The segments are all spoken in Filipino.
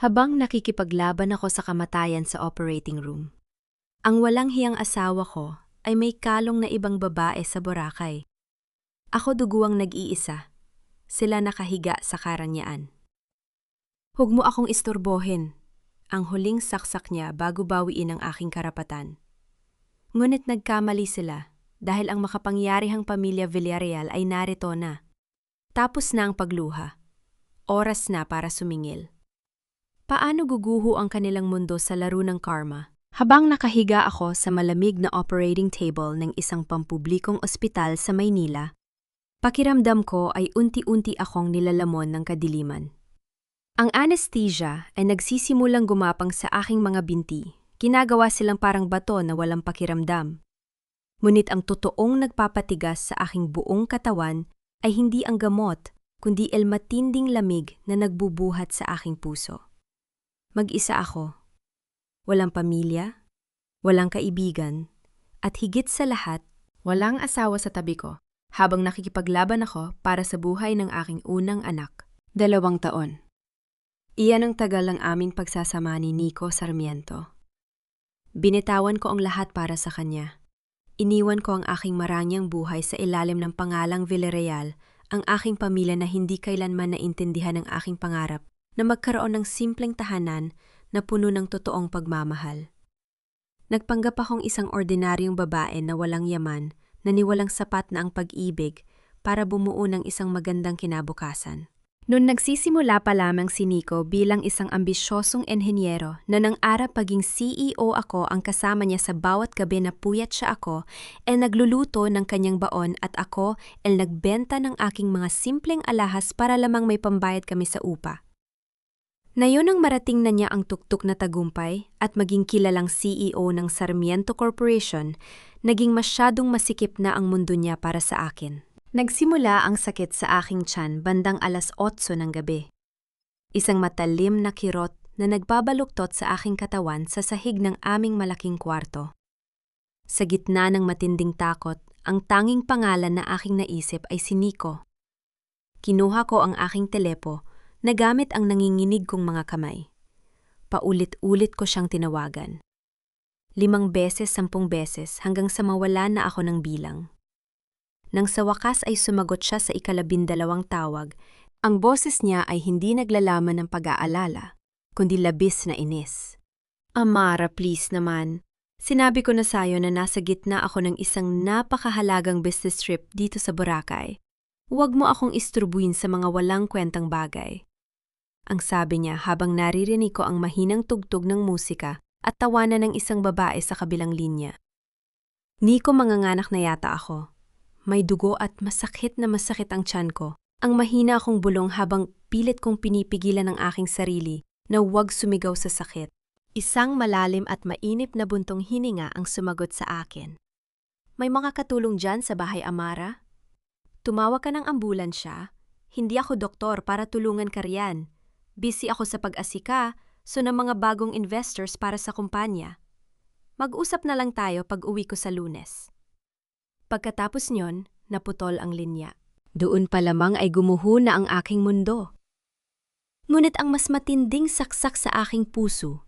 Habang nakikipaglaban ako sa kamatayan sa operating room, ang walang hiyang asawa ko ay may kalong na ibang babae sa Boracay. Ako duguang nag-iisa, sila nakahiga sa karangyaan. Huwag mo akong istorbohin, ang huling saksak niya bago bawiin ang aking karapatan. Ngunit nagkamali sila dahil ang makapangyarihang pamilya Villarreal ay narito na. Tapos na ang pagluha. Oras na para sumingil. Paano guguho ang kanilang mundo sa laro ng karma? Habang nakahiga ako sa malamig na operating table ng isang pampublikong ospital sa Maynila, pakiramdam ko ay unti-unti akong nilalamon ng kadiliman. Ang anesthesia ay nagsisimulang gumapang sa aking mga binti. Ginagawa silang parang bato na walang pakiramdam. Ngunit ang totoong nagpapatigas sa aking buong katawan ay hindi ang gamot, kundi el matinding lamig na nagbubuhat sa aking puso. Mag-isa ako. Walang pamilya, walang kaibigan, at higit sa lahat, walang asawa sa tabi ko habang nakikipaglaban ako para sa buhay ng aking unang anak, 2 taon. Iyan ang tagal ng aming pagsasama ni Nico Sarmiento. Binitawan ko ang lahat para sa kanya. Iniwan ko ang aking marangyang buhay sa ilalim ng pangalang Villarreal, ang aking pamilya na hindi kailanman naintindihan ang aking pangarap na magkaroon ng simpleng tahanan na puno ng totoong pagmamahal. Nagpanggap akong isang ordinaryong babae na walang yaman, na niwalang sapat na ang pag-ibig para bumuo ng isang magandang kinabukasan. Noon nagsisimula pa lamang si Nico bilang isang ambisyosong enhinyero na nang arap paging CEO ako ang kasama niya sa bawat gabi na puyat siya ako, nagluluto ng kanyang baon at ako nagbenta ng aking mga simpleng alahas para lamang may pambayad kami sa upa. Nayon nang marating na niya ang tuktok na tagumpay at maging kilalang CEO ng Sarmiento Corporation, naging masyadong masikip na ang mundo niya para sa akin. Nagsimula ang sakit sa aking tiyan bandang 8:00 ng gabi. Isang matalim na kirot na nagbabaluktot sa aking katawan sa sahig ng aming malaking kwarto. Sa gitna ng matinding takot, ang tanging pangalan na aking naisip ay si Nico. Kinuha ko ang aking telepo na gamit ang nanginginig kong mga kamay. Paulit-ulit ko siyang tinawagan. 5 beses, 10 beses hanggang sa mawala na ako ng bilang. Nang sa wakas ay sumagot siya sa 12 tawag, ang boses niya ay hindi naglalaman ng pag-aalala, kundi labis na inis. Amara, please naman. Sinabi ko na sa'yo na nasa gitna ako ng isang napakahalagang business trip dito sa Boracay. Huwag mo akong istrubuin sa mga walang kwentang bagay. Ang sabi niya habang naririnig ko ang mahinang tugtog ng musika at tawanan ng isang babae sa kabilang linya. Nico, manganganak na yata ako. May dugo at masakit ang tiyan ko. Ang mahina akong bulong habang pilit kong pinipigilan ang aking sarili na huwag sumigaw sa sakit. Isang malalim at mainip na buntong hininga ang sumagot sa akin. May mga katulong dyan sa bahay, Amara? Tumawag ka ng ambulansya. Hindi ako doktor para tulungan ka riyan. Busy ako sa pag-asika, so ng mga bagong investors para sa kumpanya. Mag-usap na lang tayo pag uwi ko sa Lunes. Pagkatapos nyon, naputol ang linya. Doon pa lamang ay gumuho na ang aking mundo. Ngunit ang mas matinding saksak sa aking puso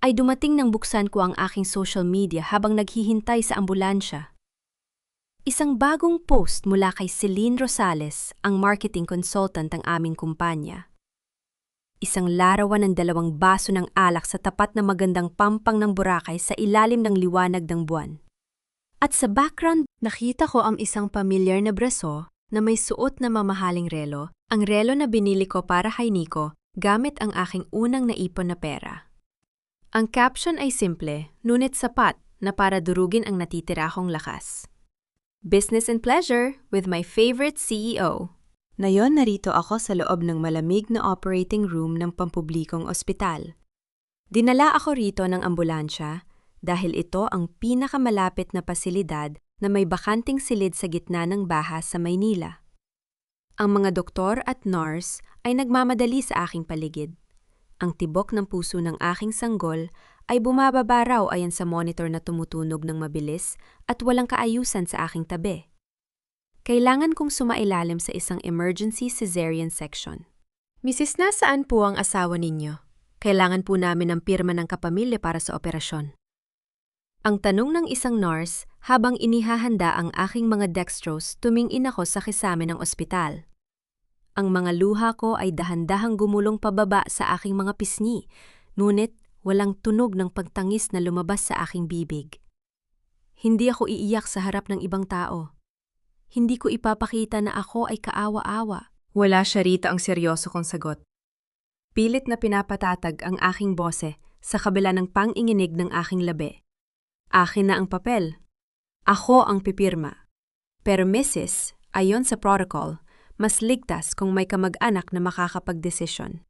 ay dumating nang buksan ko ang aking social media habang naghihintay sa ambulansya. Isang bagong post mula kay Celine Rosales, ang marketing consultant ng aming kumpanya. Isang larawan ng 2 baso ng alak sa tapat na magandang pampang ng Boracay sa ilalim ng liwanag ng buwan. At sa background, nakita ko ang isang pamilyar na braso na may suot na mamahaling relo, ang relo na binili ko para kay Nico gamit ang aking unang naipon na pera. Ang caption ay simple, ngunit sapat na para durugin ang natitira kong lakas. Business and pleasure with my favorite CEO. Nayon narito ako sa loob ng malamig na operating room ng pampublikong ospital. Dinala ako rito ng ambulansya dahil ito ang pinakamalapit na pasilidad na may bakanting silid sa gitna ng baha sa Maynila. Ang mga doktor at nurse ay nagmamadali sa aking paligid. Ang tibok ng puso ng aking sanggol ay bumababa raw ayon sa monitor na tumutunog ng mabilis at walang kaayusan sa aking tabi. Kailangan kong sumailalim sa isang emergency cesarean section. Mrs. Nasaan po ang asawa ninyo? Kailangan po namin ng pirma ng kapamilya para sa operasyon. Ang tanong ng isang nurse habang inihahanda ang aking mga dextrose tumingin ako sa kisame ng ospital. Ang mga luha ko ay dahan-dahang gumulong pababa sa aking mga pisngi, ngunit walang tunog ng pagtangis na lumabas sa aking bibig. Hindi ako iiyak sa harap ng ibang tao. Hindi ko ipapakita na ako ay kaawa-awa. Wala siya rito ang seryoso kong sagot. Pilit na pinapatatag ang aking bose sa kabila ng pang-inginig ng aking labi. Akin na ang papel. Ako ang pipirma. Pero Mrs., ayon sa protocol, mas ligtas kung may kamag-anak na makakapagdesisyon.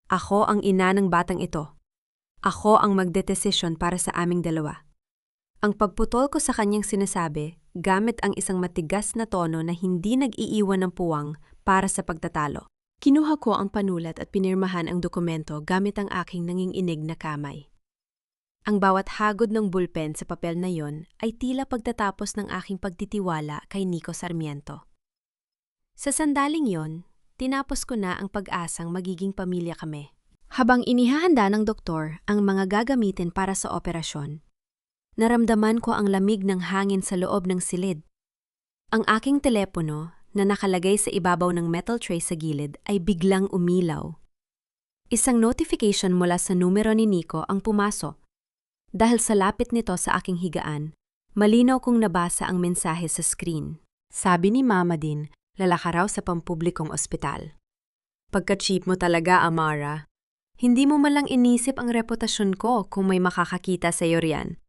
Ako ang ina ng batang ito. Ako ang magdedesisyon para sa aming dalawa. Ang pagputol ko sa kanyang sinasabi, gamit ang isang matigas na tono na hindi nag-iiwan ng puwang para sa pagtatalo. Kinuha ko ang panulat at pinirmahan ang dokumento gamit ang aking nanginginig na kamay. Ang bawat hagod ng bulpen sa papel na yon ay tila pagtatapos ng aking pagtitiwala kay Nico Sarmiento. Sa sandaling yon, tinapos ko na ang pag-asang magiging pamilya kami. Habang inihahanda ng doktor ang mga gagamitin para sa operasyon, naramdaman ko ang lamig ng hangin sa loob ng silid. Ang aking telepono na nakalagay sa ibabaw ng metal tray sa gilid ay biglang umilaw. Isang notification mula sa numero ni Nico ang pumasok. Dahil sa lapit nito sa aking higaan, malinaw kong nabasa ang mensahe sa screen. Sabi ni Mama din, lalaka raw sa pampublikong ospital. Pagka-cheap mo talaga, Amara. Hindi mo man lang inisip ang reputasyon ko kung may makakakita sa iyo riyan.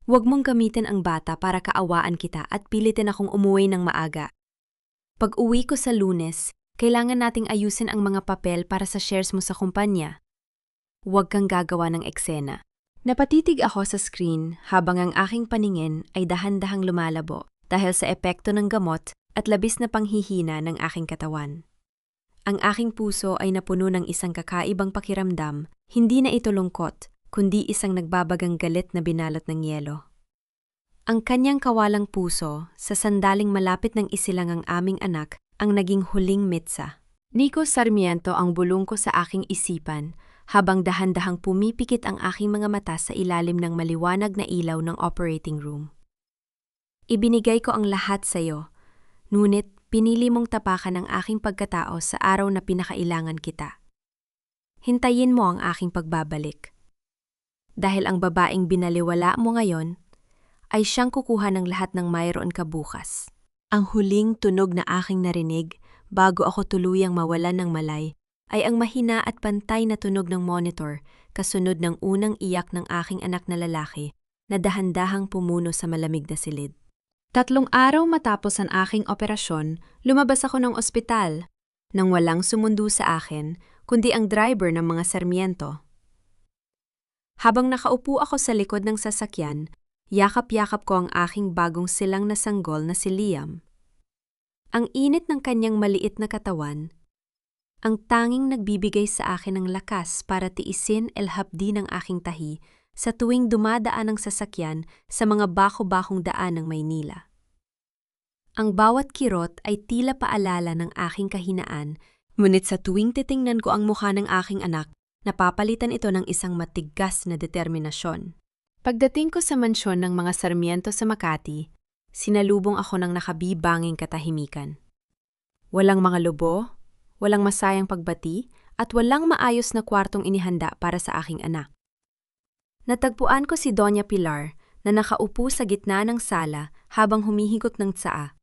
Huwag mong gamitin ang bata para kaawaan kita at pilitin akong umuwi ng maaga. Pag uwi ko sa Lunes, kailangan nating ayusin ang mga papel para sa shares mo sa kumpanya. Huwag kang gagawa ng eksena. Napatitig ako sa screen habang ang aking paningin ay dahan-dahang lumalabo dahil sa epekto ng gamot at labis na panghihina ng aking katawan. Ang aking puso ay napuno ng isang kakaibang pakiramdam, hindi na ito lungkot, kundi isang nagbabagang galit na binalot ng yelo. Ang kanyang kawalang puso, sa sandaling malapit ng isilang ang aming anak, ang naging huling mitsa. Nico Sarmiento ang bulong ko sa aking isipan, habang dahan-dahang pumipikit ang aking mga mata sa ilalim ng maliwanag na ilaw ng operating room. Ibinigay ko ang lahat sa iyo, ngunit pinili mong tapakan ang aking pagkatao sa araw na pinakailangan kita. Hintayin mo ang aking pagbabalik. Dahil ang babaeng binaliwala mo ngayon, ay siyang kukuha ng lahat ng mayroon ka bukas. Ang huling tunog na aking narinig bago ako tuluyang mawalan ng malay ay ang mahina at pantay na tunog ng monitor kasunod ng unang iyak ng aking anak na lalaki na dahan-dahang pumuno sa malamig na silid. 3 araw matapos ang aking operasyon, lumabas ako ng ospital nang walang sumundo sa akin kundi ang driver ng mga Sarmiento. Habang nakaupo ako sa likod ng sasakyan, yakap-yakap ko ang aking bagong silang na sanggol na si Liam. Ang init ng kanyang maliit na katawan, ang tanging nagbibigay sa akin ng lakas para tiisin el hapdi ng aking tahi sa tuwing dumadaan ang sasakyan sa mga bako-bakong daan ng Maynila. Ang bawat kirot ay tila paalala ng aking kahinaan, ngunit sa tuwing titingnan ko ang mukha ng aking anak, napapalitan ito ng isang matigas na determinasyon. Pagdating ko sa mansyon ng mga Sarmiento sa Makati, sinalubong ako ng nakabibanging katahimikan. Walang mga lobo, walang masayang pagbati, at walang maayos na kwartong inihanda para sa aking anak. Natagpuan ko si Doña Pilar na nakaupo sa gitna ng sala habang humihigot ng tsaa,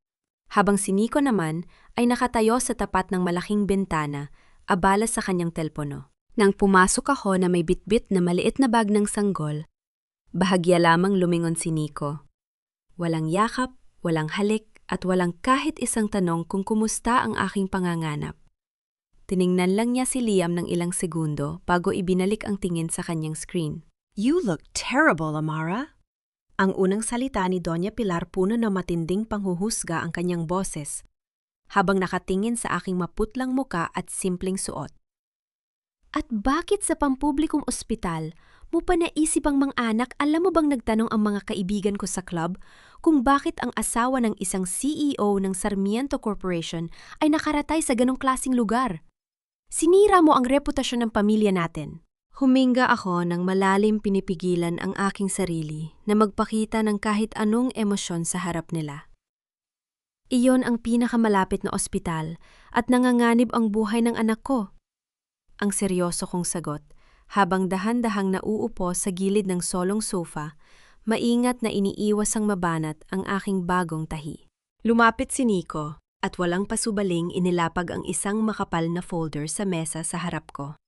habang si Nico naman ay nakatayo sa tapat ng malaking bintana, abala sa kanyang telpono. Nang pumasok ako na may bitbit na maliit na bag ng sanggol, bahagya lamang lumingon si Nico. Walang yakap, walang halik, at walang kahit isang tanong kung kumusta ang aking panganganap. Tiningnan lang niya si Liam ng ilang segundo bago ibinalik ang tingin sa kanyang screen. You look terrible, Amara. Ang unang salita ni Doña Pilar puno na matinding panghuhusga ang kanyang boses, habang nakatingin sa aking maputlang muka at simpleng suot. At bakit sa pampublikong ospital mo pa naisip ang mga anak? Alam mo bang nagtanong ang mga kaibigan ko sa club kung bakit ang asawa ng isang CEO ng Sarmiento Corporation ay nakaratay sa ganong klaseng lugar? Sinira mo ang reputasyon ng pamilya natin. Huminga ako nang malalim pinipigilan ang aking sarili na magpakita ng kahit anong emosyon sa harap nila. Iyon ang pinakamalapit na ospital at nanganganib ang buhay ng anak ko. Ang seryoso kong sagot habang dahan-dahang nauupo sa gilid ng solong sofa, maingat na iniiwas ang mabanat ang aking bagong tahi. Lumapit si Nico at walang pasubaling inilapag ang isang makapal na folder sa mesa sa harap ko.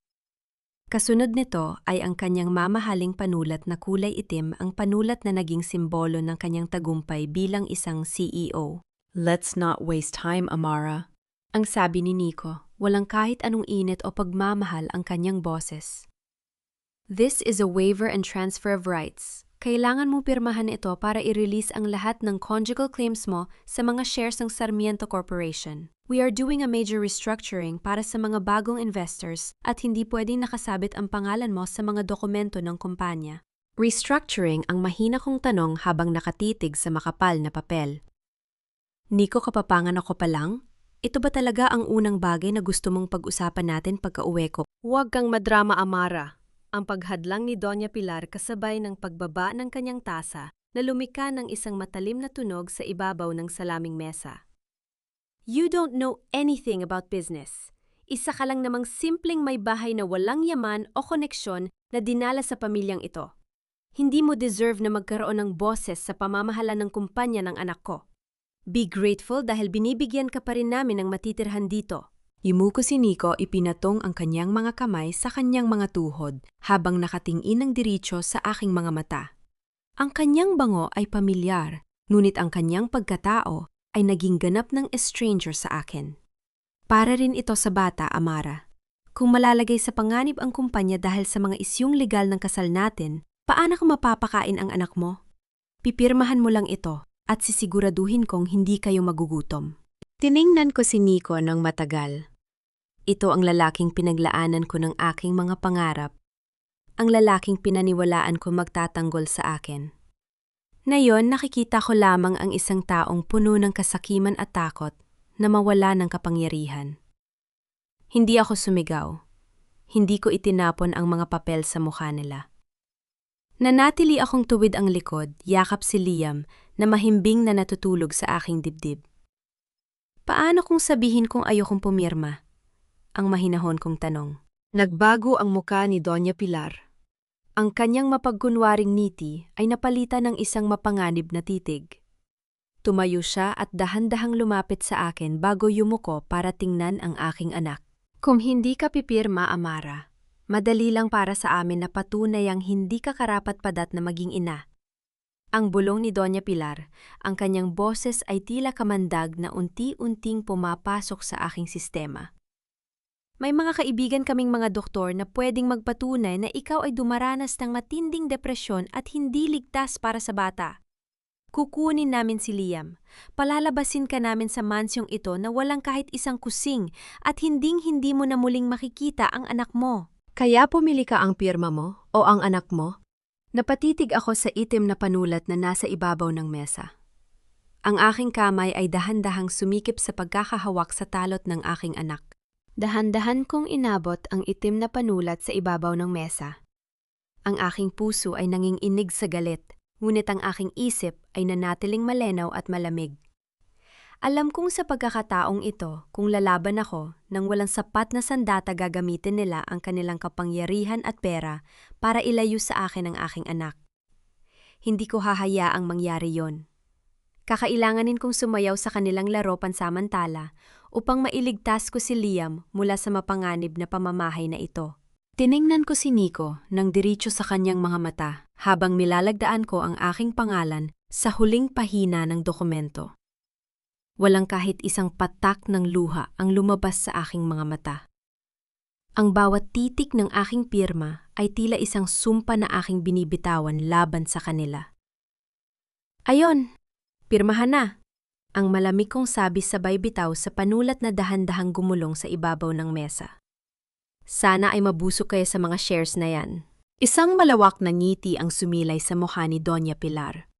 Kasunod nito ay ang kanyang mamahaling panulat na kulay itim, ang panulat na naging simbolo ng kanyang tagumpay bilang isang CEO. Let's not waste time, Amara. Ang sabi ni Nico, walang kahit anong init o pagmamahal ang kanyang boses. This is a waiver and transfer of rights. Kailangan mo pirmahan ito para i-release ang lahat ng conjugal claims mo sa mga shares ng Sarmiento Corporation. We are doing a major restructuring para sa mga bagong investors at hindi pwedeng nakasabit ang pangalan mo sa mga dokumento ng kumpanya. Restructuring ang mahina kong tanong habang nakatitig sa makapal na papel. Nico, kapapangan ako pa lang? Ito ba talaga ang unang bagay na gusto mong pag-usapan natin pagka-uwi ko? Huwag kang madrama, Amara. Ang paghadlang ni Doña Pilar kasabay ng pagbaba ng kanyang tasa na lumika ng isang matalim na tunog sa ibabaw ng salaming mesa. You don't know anything about business. Isa ka lang namang simpleng may bahay na walang yaman o koneksyon na dinala sa pamilyang ito. Hindi mo deserve na magkaroon ng boses sa pamamahala ng kumpanya ng anak ko. Be grateful dahil binibigyan ka pa rin namin ng matitirhan dito. Yumuko si Nico, ipinatong ang kanyang mga kamay sa kanyang mga tuhod habang nakatingin ng diretso sa aking mga mata. Ang kanyang bango ay pamilyar, ngunit ang kanyang pagkatao ay naging ganap ng estranger sa akin. Para rin ito sa bata, Amara. Kung malalagay sa panganib ang kumpanya dahil sa mga isyung legal ng kasal natin, paano ko mapapakain ang anak mo? Pipirmahan mo lang ito at sisiguraduhin kong hindi kayo magugutom. Tiningnan ko si Nico ng matagal. Ito ang lalaking pinaglaanan ko ng aking mga pangarap. Ang lalaking pinaniwalaan ko magtatanggol sa akin. Ngayon, nakikita ko lamang ang isang taong puno ng kasakiman at takot na mawala ng kapangyarihan. Hindi ako sumigaw. Hindi ko itinapon ang mga papel sa mukha nila. Nanatili akong tuwid ang likod, yakap si Liam na mahimbing na natutulog sa aking dibdib. Paano kung sabihin kong ayokong pumirma? Ang mahinahon kong tanong. Nagbago ang muka ni Doña Pilar. Ang kanyang mapagkunwaring ngiti ay napalitan ng isang mapanganib na titig. Tumayo siya at dahan-dahang lumapit sa akin bago yumuko para tingnan ang aking anak. Kung hindi ka pipirma, Amara, madali lang para sa amin na patunay ang hindi ka karapat-padat na maging ina. Ang bulong ni Doña Pilar, ang kanyang boses ay tila kamandag na unti-unting pumapasok sa aking sistema. May mga kaibigan kaming mga doktor na pwedeng magpatunay na ikaw ay dumaranas ng matinding depresyon at hindi ligtas para sa bata. Kukunin namin si Liam. Palalabasin ka namin sa mansyong ito na walang kahit isang kusing at hinding-hindi mo na muling makikita ang anak mo. Kaya pumili ka ang pirma mo o ang anak mo? Napatitig ako sa itim na panulat na nasa ibabaw ng mesa. Ang aking kamay ay dahan-dahang sumikip sa pagkakahawak sa talot ng aking anak. Dahan-dahan kong inabot ang itim na panulat sa ibabaw ng mesa. Ang aking puso ay nanginginig sa galit, ngunit ang aking isip ay nanatiling malinaw at malamig. Alam kong sa pagkakataong ito, kung lalaban ako, nang walang sapat na sandata gagamitin nila ang kanilang kapangyarihan at pera para ilayo sa akin ang aking anak. Hindi ko hahayaang mangyari yon. Kakailanganin kong sumayaw sa kanilang laro pansamantala upang mailigtas ko si Liam mula sa mapanganib na pamamahay na ito. Tiningnan ko si Nico nang diretso sa kanyang mga mata habang milalagdaan ko ang aking pangalan sa huling pahina ng dokumento. Walang kahit isang patak ng luha ang lumabas sa aking mga mata. Ang bawat titik ng aking pirma ay tila isang sumpa na aking binibitawan laban sa kanila. Ayon, pirmahan na! Ang malamig kong sabi sabay bitaw sa panulat na dahan-dahang gumulong sa ibabaw ng mesa. Sana ay mabusok kayo sa mga shares na yan. Isang malawak na ngiti ang sumilay sa mukha ni Doña Pilar.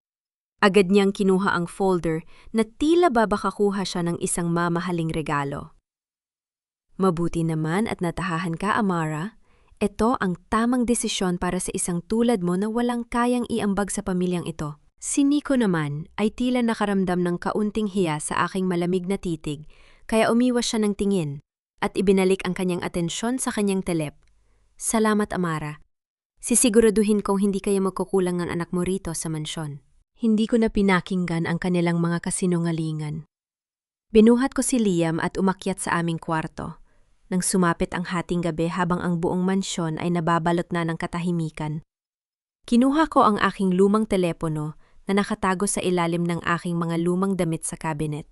Agad niyang kinuha ang folder na tila babakakuha siya ng isang mamahaling regalo. Mabuti naman at natahahan ka, Amara. Ito ang tamang desisyon para sa isang tulad mo na walang kayang iambag sa pamilyang ito. Si Nico naman ay tila nakaramdam ng kaunting hiya sa aking malamig na titig, kaya umiwas siya ng tingin at ibinalik ang kanyang atensyon sa kanyang telep. Salamat, Amara. Sisiguraduhin kong hindi kayo magkukulang ng anak mo rito sa mansyon. Hindi ko na pinakinggan ang kanilang mga kasinungalingan. Binuhat ko si Liam at umakyat sa aming kwarto. Nang sumapit ang hating gabi habang ang buong mansyon ay nababalot na ng katahimikan. Kinuha ko ang aking lumang telepono na nakatago sa ilalim ng aking mga lumang damit sa cabinet.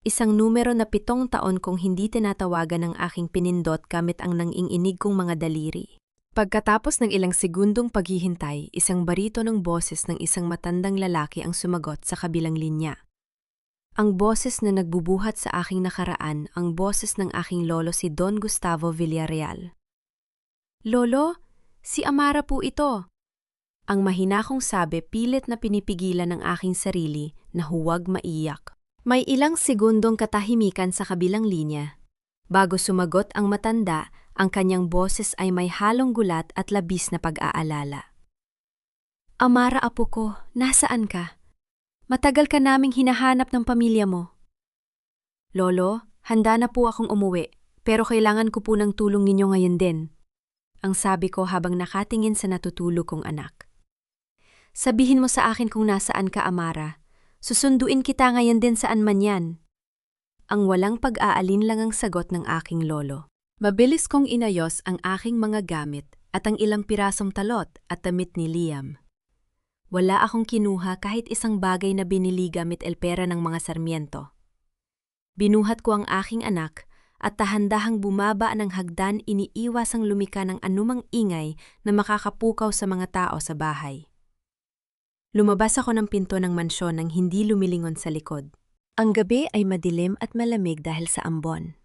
Isang numero na 7 taon kong hindi tinatawagan ng aking pinindot gamit ang nanginginig kong mga daliri. Pagkatapos ng ilang segundong paghihintay, isang barito ng boses ng isang matandang lalaki ang sumagot sa kabilang linya. Ang boses na nagbubuhat sa aking nakaraan, ang boses ng aking lolo si Don Gustavo Villarreal. Lolo, si Amara po ito. Ang mahinakong sabi pilit na pinipigilan ng aking sarili na huwag maiyak. May ilang segundong katahimikan sa kabilang linya. Bago sumagot ang matanda, ang kanyang boses ay may halong gulat at labis na pag-aalala. Amara, apo ko, nasaan ka? Matagal ka naming hinahanap ng pamilya mo. Lolo, handa na po akong umuwi, pero kailangan ko po ng tulong ninyo ngayon din. Ang sabi ko habang nakatingin sa natutulog kong anak. Sabihin mo sa akin kung nasaan ka, Amara. Susunduin kita ngayon din saan man yan. Ang walang pag-aalinlangang sagot ng aking lolo. Mabilis kong inayos ang aking mga gamit at ang ilang pirasong talot at damit ni Liam. Wala akong kinuha kahit isang bagay na binili gamit el pera ng mga Sarmiento. Binuhat ko ang aking anak at tahan-dahang bumaba ng hagdan, iniiwasang lumika ng anumang ingay na makakapukaw sa mga tao sa bahay. Lumabas ako ng pinto ng mansyon nang hindi lumilingon sa likod. Ang gabi ay madilim at malamig dahil sa ambon.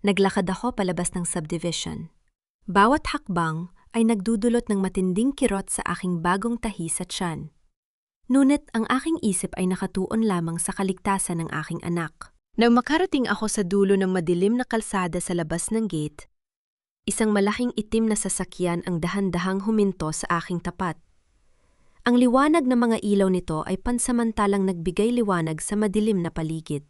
Naglakad ako palabas ng subdivision. Bawat hakbang ay nagdudulot ng matinding kirot sa aking bagong tahi sa tiyan. Ngunit ang aking isip ay nakatuon lamang sa kaligtasan ng aking anak. Nang makarating ako sa dulo ng madilim na kalsada sa labas ng gate, isang malaking itim na sasakyan ang dahan-dahang huminto sa aking tapat. Ang liwanag ng mga ilaw nito ay pansamantalang nagbigay liwanag sa madilim na paligid.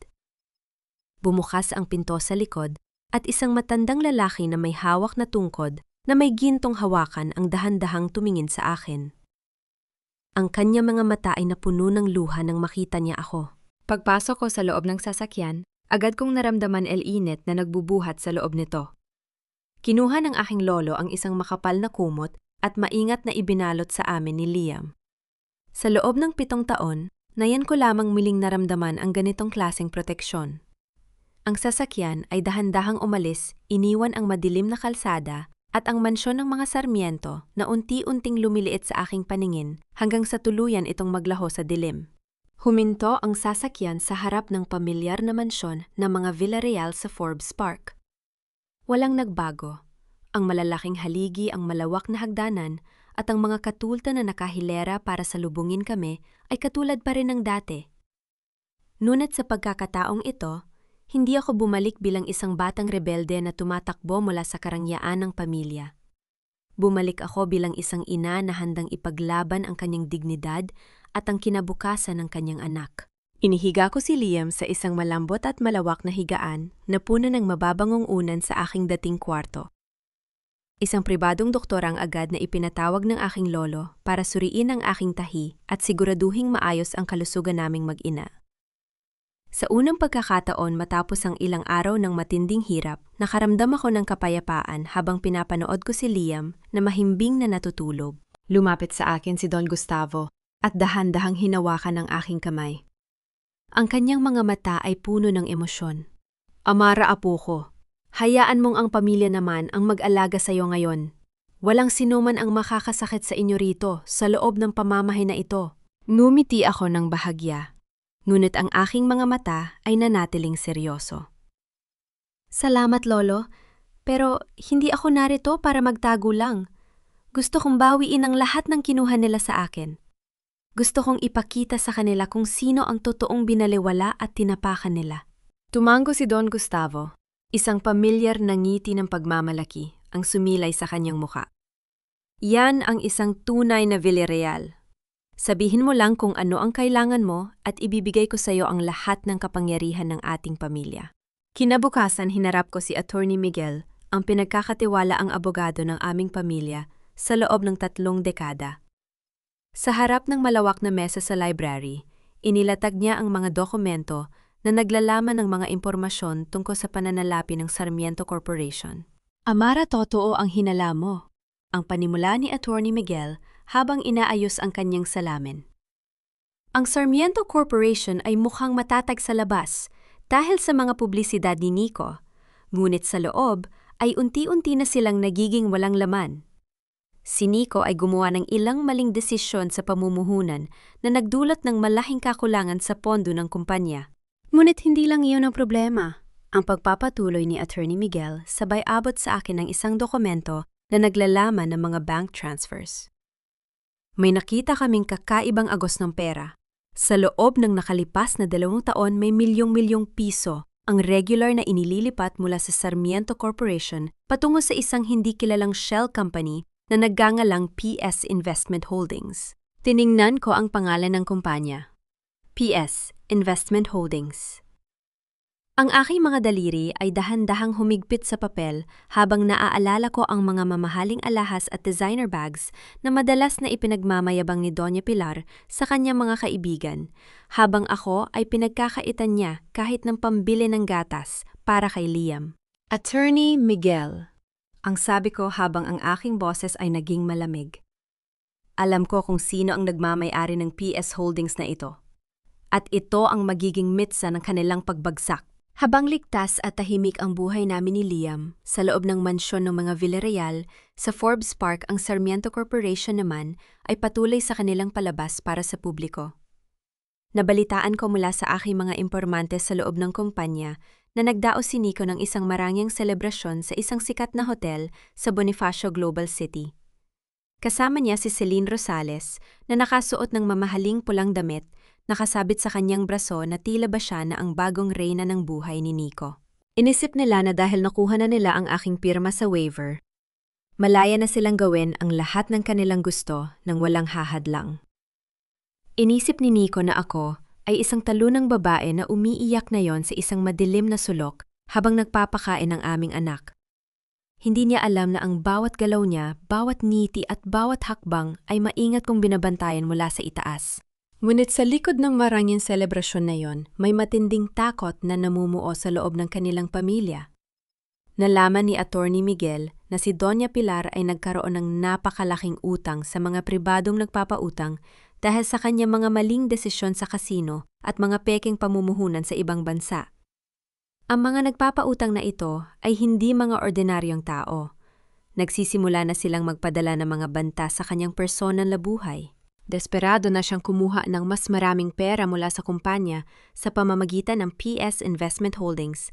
Bumukas ang pinto sa likod at isang matandang lalaki na may hawak na tungkod na may gintong hawakan ang dahan-dahang tumingin sa akin. Ang kanya mga mata ay napuno ng luha nang makita niya ako. Pagpasok ko sa loob ng sasakyan, agad kong naramdaman el-init na nagbubuhat sa loob nito. Kinuha ng aking lolo ang isang makapal na kumot at maingat na ibinalot sa amin ni Liam. Sa loob ng 7 taon, nayan ko lamang muling naramdaman ang ganitong klaseng proteksyon. Ang sasakyan ay dahan-dahang umalis, iniwan ang madilim na kalsada at ang mansyon ng mga Sarmiento na unti-unting lumiliit sa aking paningin hanggang sa tuluyan itong maglaho sa dilim. Huminto ang sasakyan sa harap ng pamilyar na mansyon ng mga Villarreal sa Forbes Park. Walang nagbago. Ang malalaking haligi, ang malawak na hagdanan at ang mga katulta na nakahilera para salubungin kami ay katulad pa rin ng dati. Ngunit sa pagkakataong ito, hindi ako bumalik bilang isang batang rebelde na tumatakbo mula sa karangyaan ng pamilya. Bumalik ako bilang isang ina na handang ipaglaban ang kanyang dignidad at ang kinabukasan ng kanyang anak. Inihiga ko si Liam sa isang malambot at malawak na higaan na puno ng mababangong unan sa aking dating kwarto. Isang pribadong doktor ang agad na ipinatawag ng aking lolo para suriin ang aking tahi at siguraduhing maayos ang kalusugan naming mag-ina. Sa unang pagkakataon matapos ang ilang araw ng matinding hirap, nakaramdam ako ng kapayapaan habang pinapanood ko si Liam na mahimbing na natutulog. Lumapit sa akin si Don Gustavo at dahan-dahang hinawakan ang aking kamay. Ang kanyang mga mata ay puno ng emosyon. Amara, apo ko, hayaan mong ang pamilya naman ang mag-alaga sa iyo ngayon. Walang sinuman ang makakasakit sa inyo rito sa loob ng pamamahay na ito. Ngumiti ako ng bahagya. Ngunit ang aking mga mata ay nanatiling seryoso. Salamat, Lolo, pero hindi ako narito para magtago lang. Gusto kong bawiin ang lahat ng kinuha nila sa akin. Gusto kong ipakita sa kanila kung sino ang totoong binaliwala at tinapakan nila. Tumango si Don Gustavo, isang pamilyar na ngiti ng pagmamalaki ang sumilay sa kanyang muka. Yan ang isang tunay na Villarreal. Sabihin mo lang kung ano ang kailangan mo at ibibigay ko sa iyo ang lahat ng kapangyarihan ng ating pamilya. Kinabukasan hinarap ko si Attorney Miguel, ang pinagkakatiwalaang abogado ng aming pamilya, sa loob ng 3 dekada. Sa harap ng malawak na mesa sa library, inilatag niya ang mga dokumento na naglalaman ng mga impormasyon tungkol sa pananalapi ng Sarmiento Corporation. Amara, totoo ang hinala mo. Ang panimula ni Attorney Miguel habang inaayos ang kanyang salamin. Ang Sarmiento Corporation ay mukhang matatag sa labas dahil sa mga publisidad ni Nico, ngunit sa loob ay unti-unti na silang nagiging walang laman. Si Nico ay gumawa ng ilang maling desisyon sa pamumuhunan na nagdulot ng malaking kakulangan sa pondo ng kumpanya. Ngunit hindi lang iyon ang problema. Ang pagpapatuloy ni Attorney Miguel sabay abot sa akin ng isang dokumento na naglalaman ng mga bank transfers. May nakita kaming kakaibang agos ng pera. Sa loob ng nakalipas na 2 taon may milyong-milyong piso ang regular na inililipat mula sa Sarmiento Corporation patungo sa isang hindi kilalang shell company na naggangalang PS Investment Holdings. Tiningnan ko ang pangalan ng kumpanya. PS Investment Holdings. Ang aking mga daliri ay dahan-dahang humigpit sa papel habang naaalala ko ang mga mamahaling alahas at designer bags na madalas na ipinagmamayabang ni Doña Pilar sa kanyang mga kaibigan, habang ako ay pinagkakaitan niya kahit ng pambili ng gatas para kay Liam. Attorney Miguel, ang sabi ko habang ang aking boses ay naging malamig. Alam ko kung sino ang nagmamay-ari ng PS Holdings na ito. At ito ang magiging mitsa ng kanilang pagbagsak. Habang ligtas at tahimik ang buhay namin ni Liam sa loob ng mansyon ng mga Villarreal, sa Forbes Park ang Sarmiento Corporation naman ay patuloy sa kanilang palabas para sa publiko. Nabalitaan ko mula sa aking mga impormante sa loob ng kumpanya na nagdaos si Nico ng isang marangyang selebrasyon sa isang sikat na hotel sa Bonifacio Global City. Kasama niya si Celine Rosales na nakasuot ng mamahaling pulang damit, nakasabit sa kanyang braso na tila ba siya na ang bagong reyna ng buhay ni Nico. Inisip nila na dahil nakuha na nila ang aking pirma sa waiver, malaya na silang gawin ang lahat ng kanilang gusto nang walang hahadlang. Inisip ni Nico na ako ay isang talunang babae na umiiyak na yon sa isang madilim na sulok habang nagpapakain ng aming anak. Hindi niya alam na ang bawat galaw niya, bawat ngiti at bawat hakbang ay maingat kong binabantayan mula sa itaas. Ngunit sa likod ng marangyang selebrasyon na yon, may matinding takot na namumuo sa loob ng kanilang pamilya. Nalaman ni Attorney Miguel na si Doña Pilar ay nagkaroon ng napakalaking utang sa mga pribadong nagpapautang dahil sa kanyang mga maling desisyon sa kasino at mga pekeng pamumuhunan sa ibang bansa. Ang mga nagpapautang na ito ay hindi mga ordinaryong tao. Nagsisimula na silang magpadala ng mga banta sa kanyang personal na buhay. Desperado na siyang kumuha ng mas maraming pera mula sa kumpanya sa pamamagitan ng PS Investment Holdings.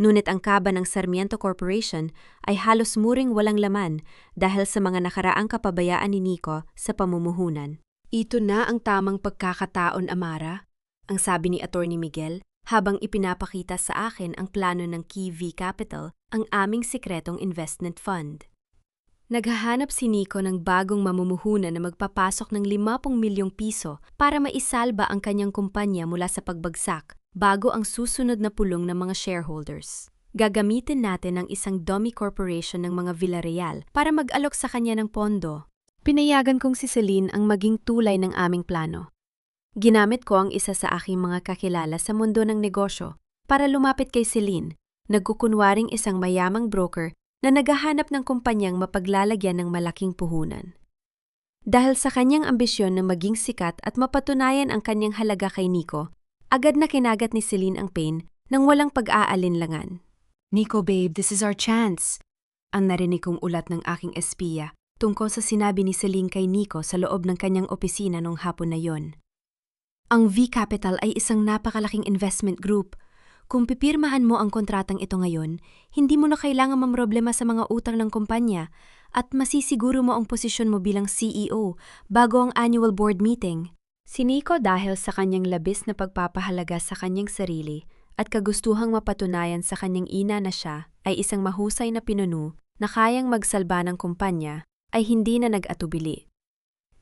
Ngunit ang kaba ng Sarmiento Corporation ay halos muring walang laman dahil sa mga nakaraang kapabayaan ni Nico sa pamumuhunan. Ito na ang tamang pagkakataon, Amara, ang sabi ni Attorney Miguel habang ipinapakita sa akin ang plano ng Key V Capital, ang aming sikretong investment fund. Naghahanap si Nico ng bagong mamumuhunan na magpapasok ng 50 milyong piso para maisalba ang kanyang kumpanya mula sa pagbagsak bago ang susunod na pulong ng mga shareholders. Gagamitin natin ang isang dummy corporation ng mga Villarreal para mag-alok sa kanya ng pondo. Pinayagan kong si Celine ang maging tulay ng aming plano. Ginamit ko ang isa sa aking mga kakilala sa mundo ng negosyo para lumapit kay Celine, nagkukunwaring isang mayamang broker na naghahanap ng kumpanyang mapaglalagyan ng malaking puhunan. Dahil sa kanyang ambisyon na maging sikat at mapatunayan ang kanyang halaga kay Nico, agad na kinagat ni Celine ang pain nang walang pag-aalinlangan. "Nico babe, this is our chance," ang narinig kong ulat ng aking espiya tungkol sa sinabi ni Celine kay Nico sa loob ng kanyang opisina nung hapon na yon. Ang V Capital ay isang napakalaking investment group. Kung pipirmahan mo ang kontratang ito ngayon, hindi mo na kailangan mamroblema sa mga utang ng kumpanya at masisiguro mo ang posisyon mo bilang CEO bago ang annual board meeting. Si Nico, dahil sa kanyang labis na pagpapahalaga sa kanyang sarili at kagustuhang mapatunayan sa kanyang ina na siya ay isang mahusay na pinuno, na kayang magsalba ng kumpanya ay hindi na nag-atubili.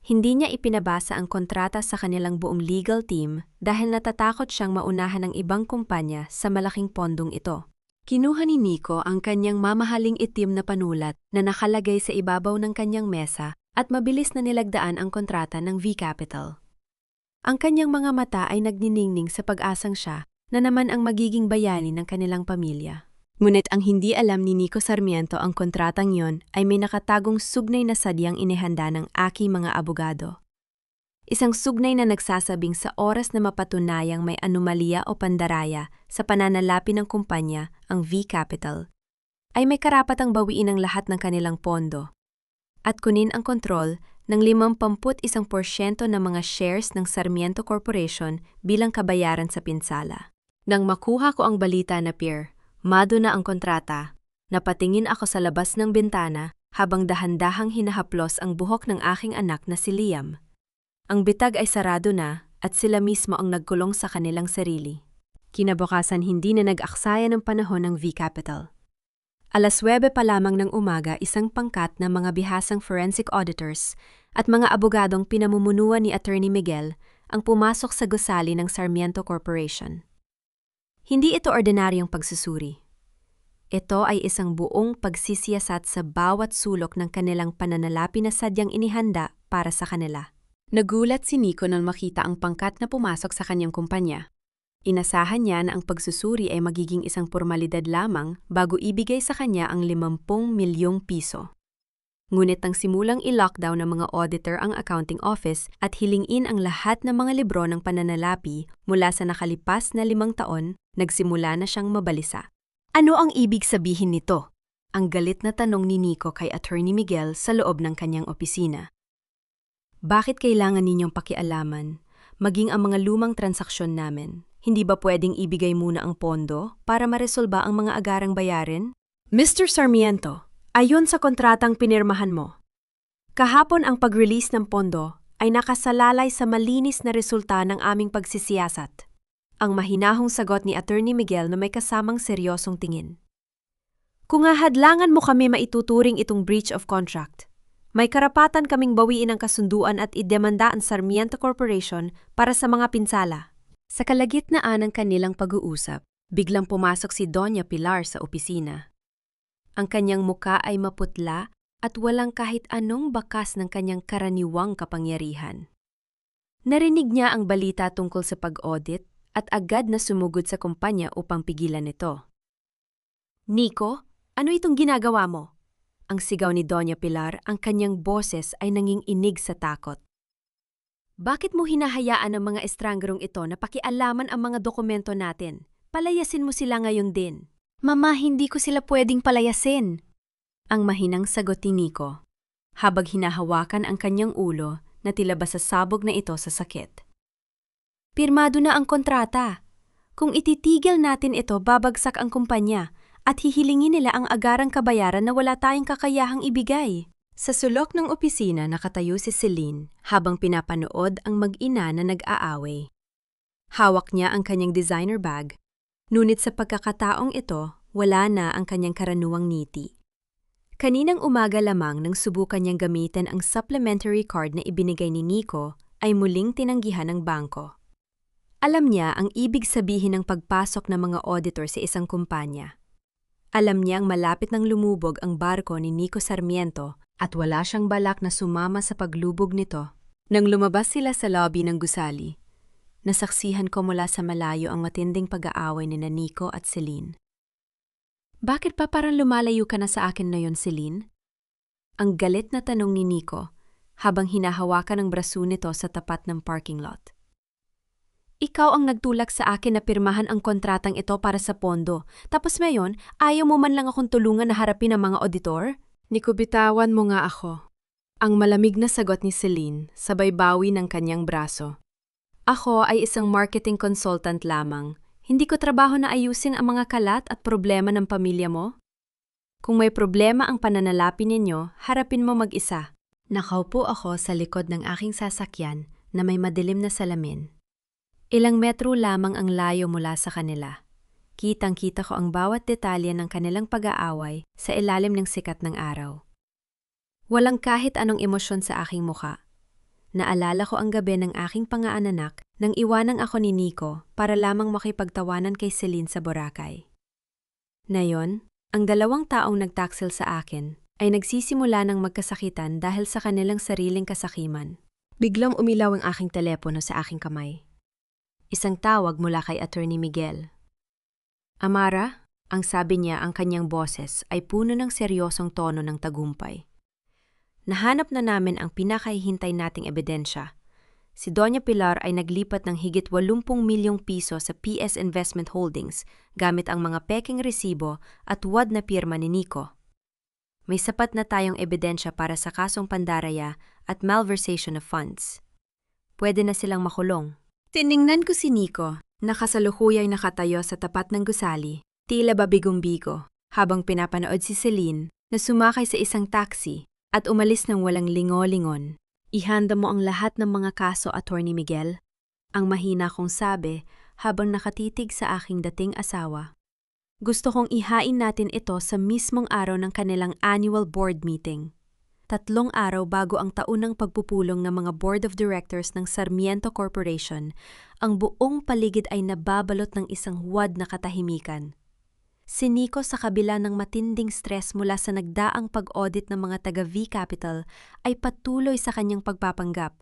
Hindi niya ipinabasa ang kontrata sa kanilang buong legal team dahil natatakot siyang maunahan ng ibang kumpanya sa malaking pondong ito. Kinuha ni Nico ang kanyang mamahaling itim na panulat na nakalagay sa ibabaw ng kanyang mesa at mabilis na nilagdaan ang kontrata ng V-Capital. Ang kanyang mga mata ay nagniningning sa pag-asang siya na naman ang magiging bayani ng kanilang pamilya. Ngunit ang hindi alam ni Nico Sarmiento ang kontratang yon ay may nakatagong sugnay na sadyang inihanda ng aking mga abogado. Isang sugnay na nagsasabing sa oras na mapatunayang may anomalya o pandaraya sa pananalapi ng kumpanya, ang V-Capital, ay may karapatang bawiin ang lahat ng kanilang pondo at kunin ang kontrol ng 51% ng mga shares ng Sarmiento Corporation bilang kabayaran sa pinsala. Nang makuha ko ang balita na pirmado na ang kontrata, napatingin ako sa labas ng bintana habang dahan-dahang hinahaplos ang buhok ng aking anak na si Liam. Ang bitag ay sarado na at sila mismo ang nagkulong sa kanilang sarili. Kinabukasan hindi na nag-aksaya ng panahon ng V-Capital. 9:00 pa lamang ng umaga isang pangkat ng mga bihasang forensic auditors at mga abogadong pinamumunuan ni Attorney Miguel ang pumasok sa gusali ng Sarmiento Corporation. Hindi ito ordinaryong pagsusuri. Ito ay isang buong pagsisiyasat sa bawat sulok ng kanilang pananalapi na sadyang inihanda para sa kanila. Nagulat si Nico nang makita ang pangkat na pumasok sa kanyang kumpanya. Inasahan niya na ang pagsusuri ay magiging isang formalidad lamang bago ibigay sa kanya ang 50 milyong piso. Ngunit nang simulang i-lockdown ng mga auditor ang accounting office at hilingin ang lahat ng mga libro ng pananalapi mula sa nakalipas na 5 taon, nagsimula na siyang mabalisa. Ano ang ibig sabihin nito? Ang galit na tanong ni Nico kay Attorney Miguel sa loob ng kanyang opisina. Bakit kailangan ninyong pakialaman, maging ang mga lumang transaksyon namin? Hindi ba pwedeng ibigay muna ang pondo para maresolba ang mga agarang bayarin? Mr. Sarmiento, ayon sa kontratang pinirmahan mo, kahapon ang pag-release ng pondo ay nakasalalay sa malinis na resulta ng aming pagsisiyasat. Ang mahinahong sagot ni Attorney Miguel na may kasamang seryosong tingin. Kung ahadlangan mo kami maituturing itong breach of contract, may karapatan kaming bawiin ang kasunduan at idemanda ang Sarmiento Corporation para sa mga pinsala. Sa kalagitnaan ng kanilang pag-uusap, biglang pumasok si Doña Pilar sa opisina. Ang kanyang muka ay maputla at walang kahit anong bakas ng kanyang karaniwang kapangyarihan. Narinig niya ang balita tungkol sa pag-audit at agad na sumugod sa kumpanya upang pigilan ito. Nico, ano itong ginagawa mo? Ang sigaw ni Doña Pilar, ang kanyang boses ay nanginginig sa takot. Bakit mo hinahayaan ang mga estrangerong ito na pakialaman ang mga dokumento natin? Palayasin mo sila ngayon din. Mama, hindi ko sila pwedeng palayasin. Ang mahinang sagot ni Nico, habang hinahawakan ang kanyang ulo na tila ba sasabog na ito sa sakit. Pirmado na ang kontrata. Kung ititigil natin ito, babagsak ang kumpanya at hihilingin nila ang agarang kabayaran na wala tayong kakayahang ibigay. Sa sulok ng opisina nakatayo si Celine habang pinapanood ang mag-ina na nag-aaway. Hawak niya ang kanyang designer bag, ngunit sa pagkakataong ito, wala na ang kanyang karaniwang ngiti. Kaninang umaga lamang nang subukan niyang gamitin ang supplementary card na ibinigay ni Nico, ay muling tinanggihan ng bangko. Alam niya ang ibig sabihin ng pagpasok ng mga auditor sa isang kumpanya. Alam niyang malapit nang lumubog ang barko ni Nico Sarmiento at wala siyang balak na sumama sa paglubog nito. Nang lumabas sila sa lobby ng gusali, nasaksihan ko mula sa malayo ang matinding pag-aaway ni Nico at Celine. Bakit pa parang lumalayo ka na sa akin na yon, Celine? Ang galit na tanong ni Nico habang hinahawakan ang braso nito sa tapat ng parking lot. Ikaw ang nagtulak sa akin na pirmahan ang kontratang ito para sa pondo. Tapos ngayon, ayaw mo man lang akong tulungan na harapin ang mga auditor? Nico, bitawan mo nga ako. Ang malamig na sagot ni Celine, sabay bawi ng kanyang braso. Ako ay isang marketing consultant lamang. Hindi ko trabaho na ayusin ang mga kalat at problema ng pamilya mo. Kung may problema ang pananalapi ninyo, harapin mo mag-isa. Nakaupo ako sa likod ng aking sasakyan na may madilim na salamin. Ilang metro lamang ang layo mula sa kanila. Kitang-kita ko ang bawat detalye ng kanilang pag-aaway sa ilalim ng sikat ng araw. Walang kahit anong emosyon sa aking muka. Naalala ko ang gabi ng aking pangaananak nang iwanang ako ni Nico para lamang makipagtawanan kay Celine sa Boracay. Ngayon, ang dalawang taong nagtaksil sa akin ay nagsisimula ng magkasakitan dahil sa kanilang sariling kasakiman. Biglang umilaw ang aking telepono sa aking kamay. Isang tawag mula kay Attorney Miguel. Amara, ang sabi niya ang kanyang boses ay puno ng seryosong tono ng tagumpay. Nahanap na namin ang pinakahihintay nating ebidensya. Si Doña Pilar ay naglipat ng higit 80 milyong piso sa PS Investment Holdings gamit ang mga peking resibo at wad na pirma ni Nico. May sapat na tayong ebidensya para sa kasong pandaraya at malversation of funds. Pwede na silang makulong. Tiningnan ko si Nico, nakasalukuyay nakatayo sa tapat ng gusali, tila babigong-bigo, habang pinapanood si Celine na sumakay sa isang taxi at umalis ng walang lingo-lingon. Ihanda mo ang lahat ng mga kaso, Attorney Miguel. Ang mahina kong sabi habang nakatitig sa aking dating asawa. Gusto kong ihain natin ito sa mismong araw ng kanilang annual board meeting. 3 araw bago ang taunang pagpupulong ng mga board of directors ng Sarmiento Corporation, ang buong paligid ay nababalot ng isang huwad na katahimikan. Si Nico sa kabila ng matinding stress mula sa nagdaang pag-audit ng mga taga-V Capital ay patuloy sa kanyang pagpapanggap.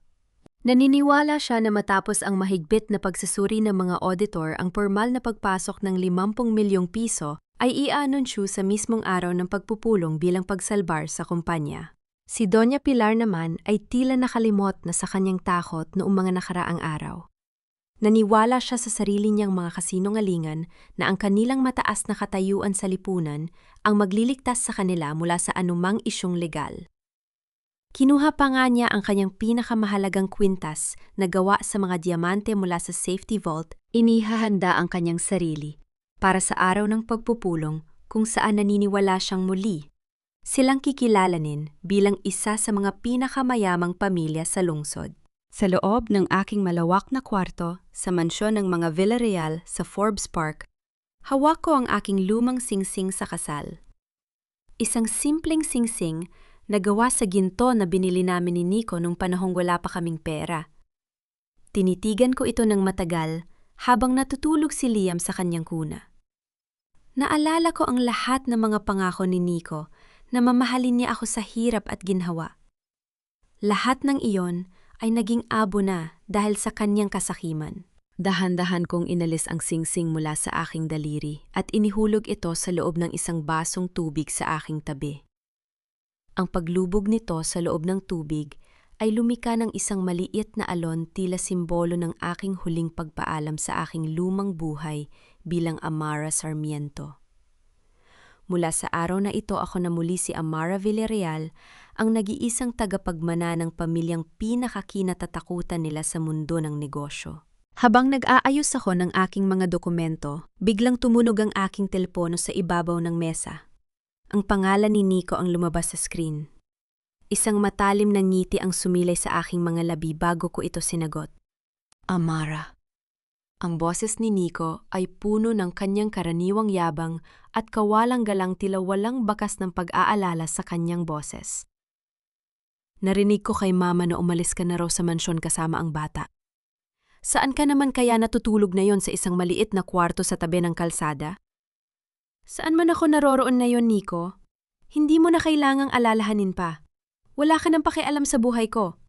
Naniniwala siya na matapos ang mahigpit na pagsusuri ng mga auditor ang pormal na pagpasok ng 50 milyong piso ay i-anunsyo sa mismong araw ng pagpupulong bilang pagsalbar sa kumpanya. Si Doña Pilar naman ay tila nakalimot na sa kanyang takot noong mga nakaraang araw. Naniwala siya sa sarili niyang mga kasinungalingan na ang kanilang mataas na katayuan sa lipunan ang magliligtas sa kanila mula sa anumang isyong legal. Kinuha pa nga niya ang kanyang pinakamahalagang kwintas na gawa sa mga diamante mula sa safety vault, inihahanda ang kanyang sarili para sa araw ng pagpupulong kung saan naniniwala siyang muli. Silang kikilalanin bilang isa sa mga pinakamayamang pamilya sa lungsod. Sa loob ng aking malawak na kwarto sa mansyon ng mga Villarreal sa Forbes Park, hawak ko ang aking lumang singsing sa kasal. Isang simpleng singsing na gawa sa ginto na binili namin ni Nico nung panahong wala pa kaming pera. Tinitigan ko ito ng matagal habang natutulog si Liam sa kanyang kuna. Naalala ko ang lahat ng mga pangako ni Nico na mamahalin niya ako sa hirap at ginhawa. Lahat ng iyon ay naging abo na dahil sa kanyang kasakiman. Dahan-dahan kong inalis ang singsing mula sa aking daliri at inihulog ito sa loob ng isang basong tubig sa aking tabi. Ang paglubog nito sa loob ng tubig ay lumika ng isang maliit na alon tila simbolo ng aking huling pagpaalam sa aking lumang buhay bilang Amara Sarmiento. Mula sa araw na ito ako na muli si Amara Villarreal, ang nag-iisang tagapagmana ng pamilyang pinakakinatatakutan nila sa mundo ng negosyo. Habang nag-aayos ako ng aking mga dokumento, biglang tumunog ang aking telepono sa ibabaw ng mesa. Ang pangalan ni Nico ang lumabas sa screen. Isang matalim na ngiti ang sumilay sa aking mga labi bago ko ito sinagot. Amara. Ang boses ni Nico ay puno ng kanyang karaniwang yabang at kawalang galang tila walang bakas ng pag-aalala sa kanyang boses. Narinig ko kay Mama na umalis ka na raw sa mansyon kasama ang bata. Saan ka naman kaya natutulog na yon sa isang maliit na kwarto sa tabi ng kalsada? Saan man ako naroroon na yon, Nico? Hindi mo na kailangang alalahanin pa. Wala ka nang pakialam sa buhay ko.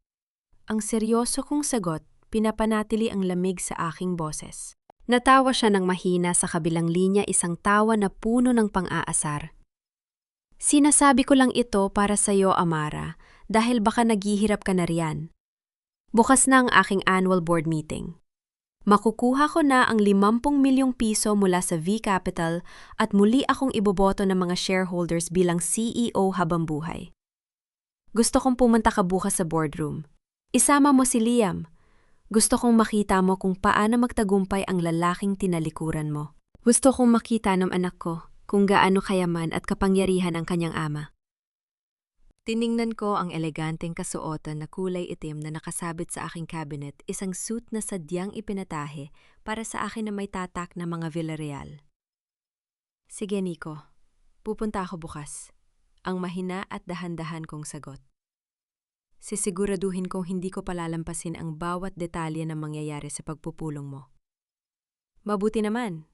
Ang seryoso kong sagot, pinapanatili ang lamig sa aking boses. Natawa siya ng mahina sa kabilang linya, isang tawa na puno ng pang-aasar. Sinasabi ko lang ito para sa iyo, Amara, dahil baka naghihirap ka na riyan. Bukas na ang aking annual board meeting. Makukuha ko na ang 50 milyong piso mula sa V Capital at muli akong iboboto ng mga shareholders bilang CEO habang buhay. Gusto kong pumunta ka bukas sa boardroom. Isama mo si Liam. Gusto kong makita mo kung paano magtagumpay ang lalaking tinalikuran mo. Gusto kong makita ng anak ko kung gaano kayaman at kapangyarihan ang kanyang ama. Tiningnan ko ang eleganteng kasuotan na kulay itim na nakasabit sa aking cabinet, isang suit na sadyang ipinatahe para sa akin na may tatak na mga Villarreal. Sige, Nico. Pupunta ako bukas. Ang mahina at dahan-dahan kong sagot. Sisiguraduhin kong hindi ko palalampasin ang bawat detalye ng mangyayari sa pagpupulong mo. Mabuti naman,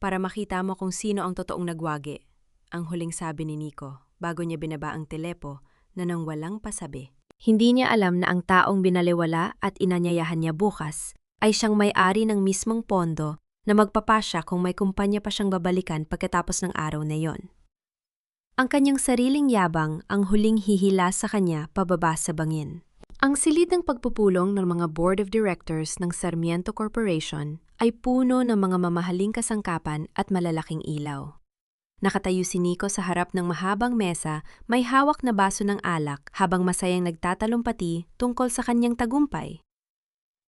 para makita mo kung sino ang totoong nagwagi, ang huling sabi ni Nico bago niya binaba ang telepo na nang walang pasabi. Hindi niya alam na ang taong binaliwala at inanyayahan niya bukas ay siyang may-ari ng mismong pondo na magpapasya kung may kumpanya pa siyang babalikan pagkatapos ng araw na yon. Ang kanyang sariling yabang ang huling hihila sa kanya pababa sa bangin. Ang silid ng pagpupulong ng mga board of directors ng Sarmiento Corporation ay puno ng mga mamahaling kasangkapan at malalaking ilaw. Nakatayo si Nico sa harap ng mahabang mesa, may hawak na baso ng alak habang masayang nagtatalumpati tungkol sa kanyang tagumpay.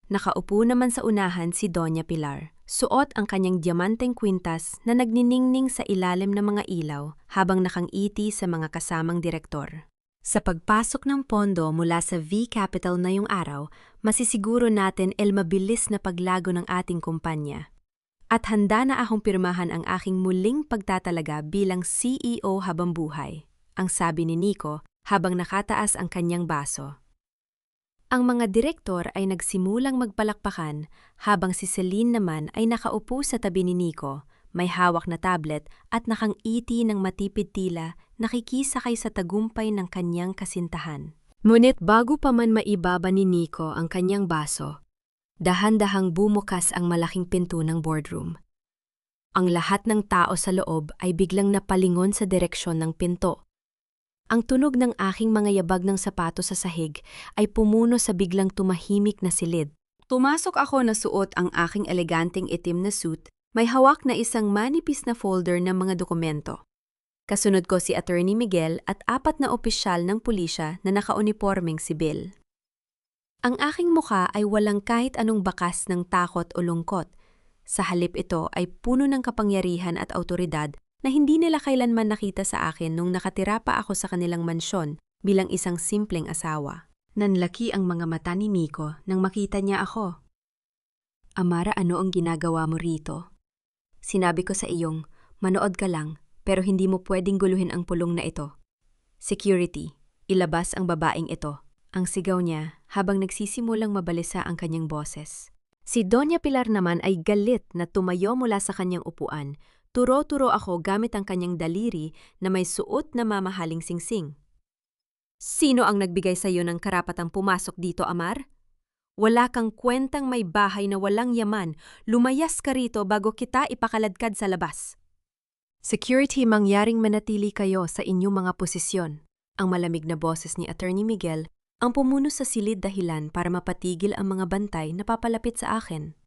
Nakaupo naman sa unahan si Doña Pilar. Suot ang kanyang diamanteng kwintas na nagniningning sa ilalim ng mga ilaw habang nakangiti sa mga kasamang direktor. Sa pagpasok ng pondo mula sa V Capital na yung araw, masisiguro natin mabilis na paglago ng ating kumpanya. At handa na akong pirmahan ang aking muling pagtatalaga bilang CEO habang buhay, ang sabi ni Nico habang nakataas ang kanyang baso. Ang mga direktor ay nagsimulang magpalakpakan habang si Celine naman ay nakaupo sa tabi ni Nico, may hawak na tablet at nakangiti ng matipid tila nakikisakay sa tagumpay ng kanyang kasintahan. Ngunit bago pa man maibaba ni Nico ang kanyang baso, dahan-dahang bumukas ang malaking pinto ng boardroom. Ang lahat ng tao sa loob ay biglang napalingon sa direksyon ng pinto. Ang tunog ng aking mga yabag ng sapatos sa sahig ay pumuno sa biglang tumahimik na silid. Tumasok ako na suot ang aking eleganteng itim na suit, may hawak na isang manipis na folder ng mga dokumento. Kasunod ko si Attorney Miguel at 4 na opisyal ng pulisya na nakaunipormeng sibil. Ang aking mukha ay walang kahit anong bakas ng takot o lungkot. Sa halip ito ay puno ng kapangyarihan at awtoridad na hindi nila kailanman nakita sa akin nung nakatira pa ako sa kanilang mansyon bilang isang simpleng asawa. Nanlaki ang mga mata ni Nico nang makita niya ako. Amara, ano ang ginagawa mo rito? Sinabi ko sa iyong, manood ka lang pero hindi mo pwedeng guluhin ang pulong na ito. Security, ilabas ang babaeng ito. Ang sigaw niya habang nagsisimulang mabalisa ang kanyang boses. Si Doña Pilar naman ay galit na tumayo mula sa kanyang upuan. Turo-turo ako gamit ang kanyang daliri na may suot na mamahaling singsing. Sino ang nagbigay sa iyo ng karapatang pumasok dito, Amar? Wala kang kwentang may bahay na walang yaman. Lumayas ka rito bago kita ipakaladkad sa labas. Security, mangyaring manatili kayo sa inyong mga posisyon. Ang malamig na boses ni Attorney Miguel ang pumuno sa silid dahilan para mapatigil ang mga bantay na papalapit sa akin.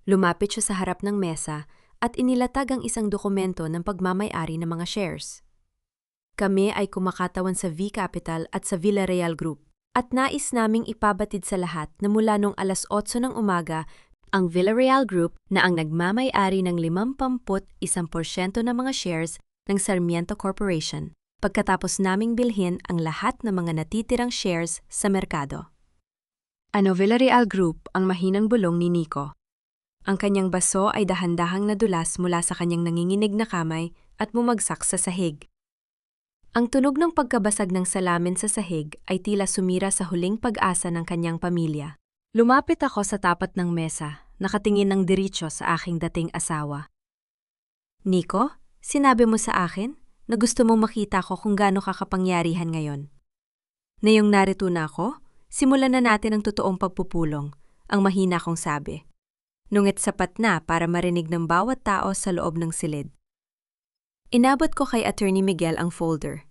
Lumapit siya sa harap ng mesa at inilatag ang isang dokumento ng pagmamay-ari ng mga shares. Kami ay kumakatawan sa V Capital at sa Villarreal Group at nais naming ipabatid sa lahat na mula nung 8:00 ng umaga ang Villarreal Group na ang nagmamay-ari ng 51% ng mga shares ng Sarmiento Corporation pagkatapos naming bilhin ang lahat ng mga natitirang shares sa merkado. Ano Villarreal Group ang mahinang bulong ni Nico. Ang kanyang baso ay dahan-dahang nadulas mula sa kanyang nanginginig na kamay at bumagsak sa sahig. Ang tunog ng pagkabasag ng salamin sa sahig ay tila sumira sa huling pag-asa ng kanyang pamilya. Lumapit ako sa tapat ng mesa, nakatingin ng diretso sa aking dating asawa. Nico, sinabi mo sa akin na gusto mong makita ko kung gaano kakapangyarihan ngayon. Ngayong narito na ako, simulan na natin ang totoong pagpupulong, ang mahina kong sabi. Nungit sapat na para marinig ng bawat tao sa loob ng silid. Inabot ko kay Attorney Miguel ang folder.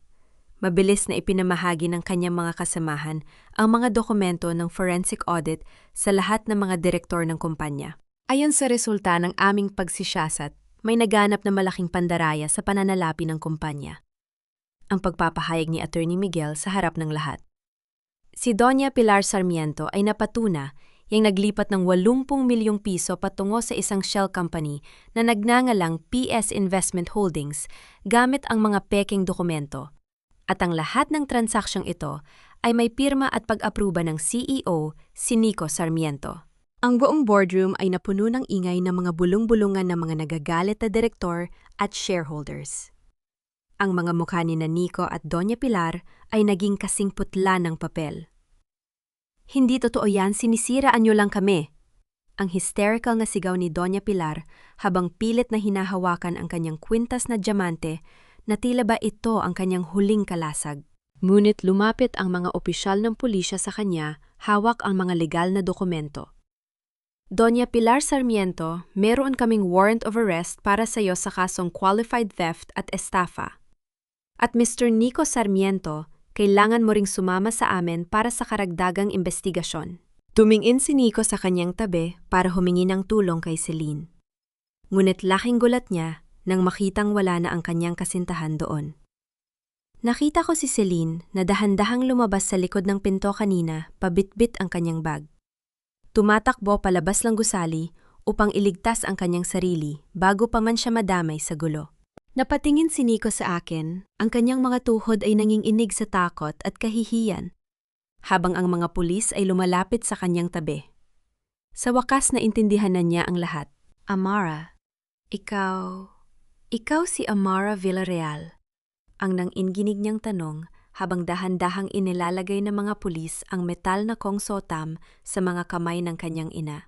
Mabilis na ipinamahagi ng kanyang mga kasamahan ang mga dokumento ng forensic audit sa lahat ng mga direktor ng kumpanya. Ayon sa resulta ng aming pagsisiyasat, may naganap na malaking pandaraya sa pananalapi ng kumpanya. Ang pagpapahayag ni Attorney Miguel sa harap ng lahat. Si Doña Pilar Sarmiento ay napatuna yung naglipat ng 80 milyong piso patungo sa isang shell company na nagngangalang PS Investment Holdings gamit ang mga pekeng dokumento. At ang lahat ng transaksyong ito ay may pirma at pag-apruba ng CEO, si Nico Sarmiento. Ang buong boardroom ay napuno ng ingay ng mga bulong-bulungan ng mga nagagalit na direktor at shareholders. Ang mga mukha ni Nico at Doña Pilar ay naging kasing putla ng papel. Hindi totoo yan, sinisiraan niyo lang kami. Ang hysterical na sigaw ni Doña Pilar habang pilit na hinahawakan ang kanyang kwintas na diamante na tila ba ito ang kanyang huling kalasag. Ngunit lumapit ang mga opisyal ng pulisya sa kanya, hawak ang mga legal na dokumento. Doña Pilar Sarmiento, meron kaming warrant of arrest para sa iyo sa kasong qualified theft at estafa. At Mr. Nico Sarmiento, kailangan mo ring sumama sa amin para sa karagdagang investigasyon. Tumingin si Nico sa kanyang tabi para humingi ng tulong kay Celine. Ngunit laking gulat niya nang makitang wala na ang kanyang kasintahan doon. Nakita ko si Celine na dahan-dahang lumabas sa likod ng pinto kanina, pabitbit ang kanyang bag. Tumatakbo palabas ng gusali upang iligtas ang kanyang sarili bago pa man siya madamay sa gulo. Napatingin si Nico sa akin, ang kanyang mga tuhod ay nanginginig sa takot at kahihiyan, habang ang mga pulis ay lumalapit sa kanyang tabi. Sa wakas na intindihan na niya ang lahat. Amara, ikaw si Amara Villarreal. Ang nang-inginig niyang tanong habang dahan-dahang inilalagay ng mga pulis ang metal na kongsotam sa mga kamay ng kanyang ina.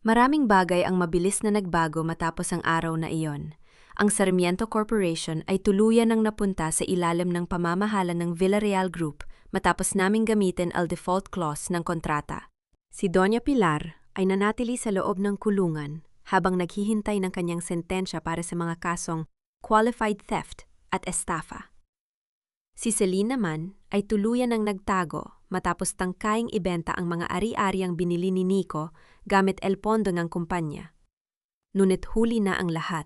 Maraming bagay ang mabilis na nagbago matapos ang araw na iyon. Ang Sarmiento Corporation ay tuluyan ng napunta sa ilalim ng pamamahala ng Villarreal Group matapos naming gamitin ang default clause ng kontrata. Si Doña Pilar ay nanatili sa loob ng kulungan habang naghihintay ng kanyang sentensya para sa mga kasong qualified theft at estafa. Si Celine naman ay tuluyan ng nagtago matapos tangkaying ibenta ang mga ari-ariang binili ni Nico gamit el pondo ng kumpanya. Ngunit huli na ang lahat,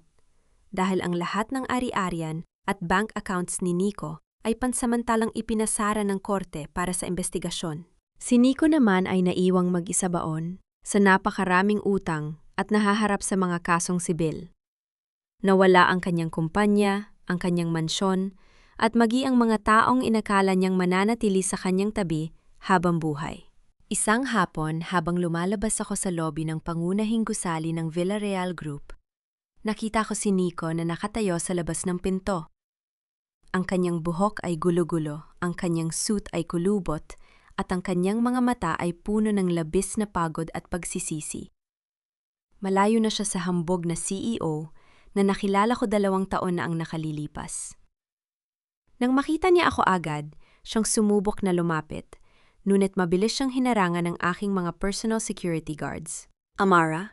dahil ang lahat ng ari-arian at bank accounts ni Nico ay pansamantalang ipinasara ng korte para sa investigasyon. Si Nico naman ay naiwang mag-isa baon sa napakaraming utang at nahaharap sa mga kasong sibil. Nawala ang kanyang kumpanya, ang kanyang mansyon, at magi ang mga taong inakala niyang mananatili sa kanyang tabi habang buhay. Isang hapon habang lumalabas ako sa lobby ng pangunahing gusali ng Villarreal Group, nakita ko si Nico na nakatayo sa labas ng pinto. Ang kanyang buhok ay gulo-gulo, ang kanyang suit ay kulubot, at ang kanyang mga mata ay puno ng labis na pagod at pagsisisi. Malayo na siya sa hambog na CEO na nakilala ko 2 taon na ang nakalilipas. Nang makita niya ako agad, siyang sumubok na lumapit, ngunit mabilis siyang hinarangan ng aking mga personal security guards. Amara,